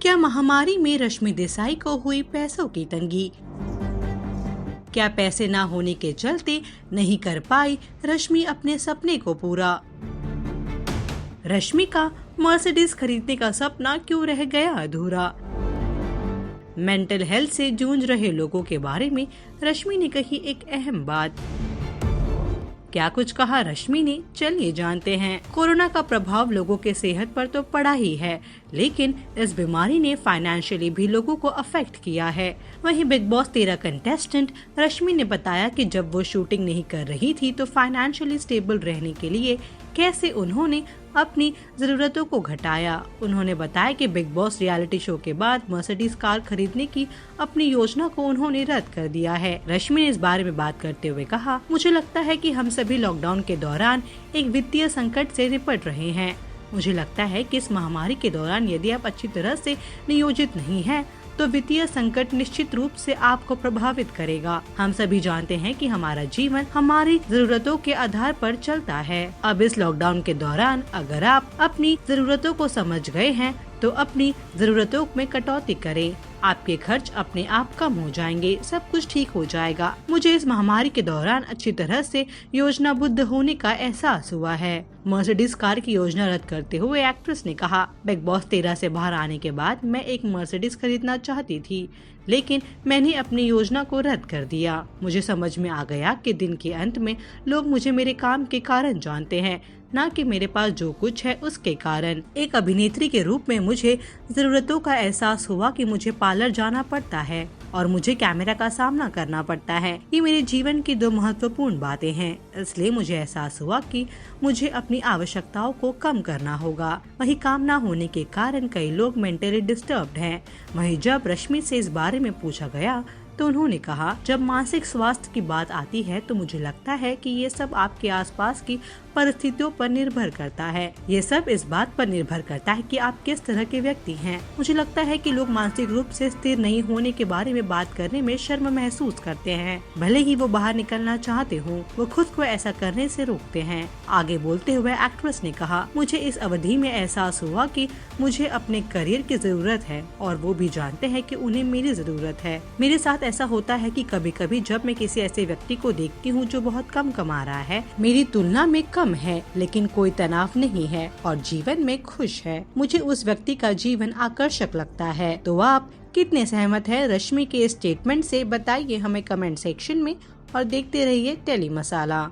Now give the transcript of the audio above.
क्या महामारी में रश्मि देसाई को हुई पैसों की तंगी? क्या पैसे ना होने के चलते नहीं कर पाई रश्मि अपने सपने को पूरा? रश्मि का मर्सिडीज खरीदने का सपना क्यों रह गया अधूरा? मेंटल हेल्थ से जूझ रहे लोगों के बारे में रश्मि ने कही एक अहम बात। क्या कुछ कहा रश्मि ने, चलिए जानते हैं। कोरोना का प्रभाव लोगों के सेहत पर तो पड़ा ही है, लेकिन इस बीमारी ने फाइनेंशियली भी लोगों को अफेक्ट किया है। वहीं बिग बॉस 13 कंटेस्टेंट रश्मि ने बताया कि जब वो शूटिंग नहीं कर रही थी तो फाइनेंशियली स्टेबल रहने के लिए कैसे उन्होंने अपनी जरूरतों को घटाया। उन्होंने बताया कि बिग बॉस रियलिटी शो के बाद मर्सिडीज कार खरीदने की अपनी योजना को उन्होंने रद्द कर दिया है। रश्मि ने इस बारे में बात करते हुए कहा, मुझे लगता है कि हम सभी लॉकडाउन के दौरान एक वित्तीय संकट से निपट रहे हैं। मुझे लगता है कि इस महामारी के दौरान यदि आप अच्छी तरह से नियोजित नहीं हैं, तो वित्तीय संकट निश्चित रूप से आपको प्रभावित करेगा। हम सभी जानते हैं कि हमारा जीवन हमारी जरूरतों के आधार पर चलता है। अब इस लॉकडाउन के दौरान अगर आप अपनी जरूरतों को समझ गए हैं तो अपनी जरूरतों में कटौती करें। आपके खर्च अपने आप कम हो जाएंगे, सब कुछ ठीक हो जाएगा। मुझे इस महामारी के दौरान अच्छी तरह से योजनाबद्ध होने का एहसास हुआ है। मर्सिडीज कार की योजना रद्द करते हुए एक्ट्रेस ने कहा, बिग बॉस 13 से बाहर आने के बाद मैं एक मर्सिडीज खरीदना चाहती थी, लेकिन मैंने अपनी योजना को रद्द कर दिया। मुझे समझ में आ गया कि दिन के अंत में लोग मुझे मेरे काम के कारण जानते हैं, न कि मेरे पास जो कुछ है उसके कारण। एक अभिनेत्री के रूप में मुझे जरूरतों का एहसास हुआ कि मुझे पार्लर जाना पड़ता है और मुझे कैमरा का सामना करना पड़ता है। ये मेरे जीवन की 2 महत्वपूर्ण बातें हैं, इसलिए मुझे एहसास हुआ कि मुझे अपनी आवश्यकताओं को कम करना होगा। वही काम न होने के कारण कई लोग मेंटली डिस्टर्ब्ड हैं। वहीं जब रश्मि से इस बारे में पूछा गया तो उन्होंने कहा, जब मानसिक स्वास्थ्य की बात आती है तो मुझे लगता है कि ये सब आपके आसपास की परिस्थितियों पर निर्भर करता है। ये सब इस बात पर निर्भर करता है कि आप किस तरह के व्यक्ति हैं। मुझे लगता है कि लोग मानसिक रूप से स्थिर नहीं होने के बारे में बात करने में शर्म महसूस करते हैं। भले ही वो बाहर निकलना चाहते हो, वो खुद को ऐसा करने से रोकते हैं। आगे बोलते हुए एक्ट्रेस ने कहा, मुझे इस अवधि में एहसास हुआ कि मुझे अपने करियर की जरूरत है और वो भी जानते हैं कि उन्हें मेरी जरूरत है। मेरे साथ ऐसा होता है कि कभी कभी जब मैं किसी ऐसे व्यक्ति को देखती हूँ जो बहुत कम कमा रहा है, मेरी तुलना में कम है, लेकिन कोई तनाव नहीं है और जीवन में खुश है, मुझे उस व्यक्ति का जीवन आकर्षक लगता है। तो आप कितने सहमत हैं रश्मि के स्टेटमेंट से, बताइए हमें कमेंट सेक्शन में और देखते रहिए टेली मसाला।